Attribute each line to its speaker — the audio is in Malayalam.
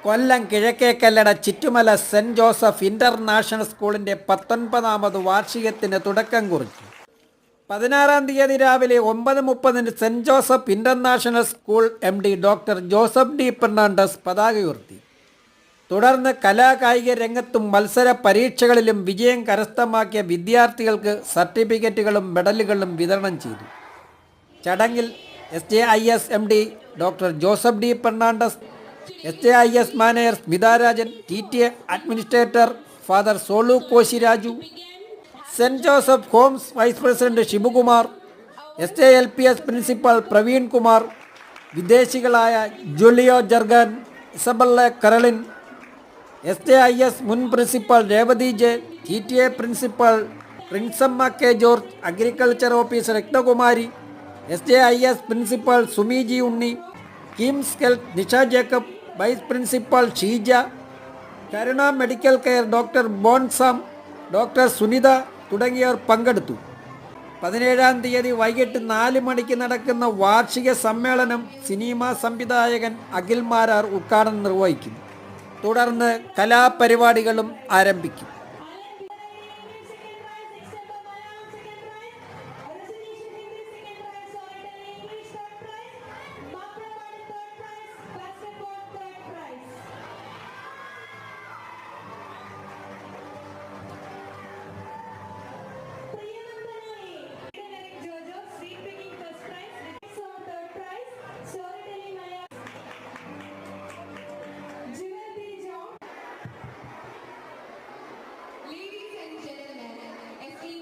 Speaker 1: കൊല്ലം Kizhakkekallada Chittumala saint Joseph international സ്കൂളിൻ്റെ 19ാമത് വാർഷികത്തിന് തുടക്കം കുറിച്ചു. 16-ാം തീയതി രാവിലെ 9:30 saint Joseph international school MD doctor Joseph D Fernandez പതാക ഉയർത്തി. തുടർന്ന് കലാകായിക രംഗത്തും മത്സര പരീക്ഷകളിലും വിജയം കരസ്ഥമാക്കിയ വിദ്യാർത്ഥികൾക്ക് സർട്ടിഫിക്കറ്റുകളും മെഡലുകളും വിതരണം ചെയ്തു. ചടങ്ങിൽ SJIS MD doctor Joseph D Fernandez, SJIS manager Smitharajan, TTA administrator father Solu Koshiraju, saint Joseph homes vice president Shibukumar, SJLPS principal Praveen Kumar, വിദേശികളായ Julio Jurgen, Isabella Carolin, SJIS മുൻ principal Revathi J, TTA principal Prinsamma K George, agriculture officer Rathnakumari, SJIS principal Sumiji Unni, KIMS health Nisha Jacob, vice principal Sheeja, Karuna medical care doctor Bonsam, doctor Sunitha തുടങ്ങിയവർ പങ്കെടുത്തു. 17-ാം തീയതി വൈകിട്ട് 4 മണിക്ക് നടക്കുന്ന വാർഷിക സമ്മേളനം സിനിമാ സംവിധായകൻ അഖിൽ മാരാർ ഉദ്ഘാടനം നിർവഹിക്കും. തുടർന്ന് കലാപരിപാടികളും ആരംഭിക്കും.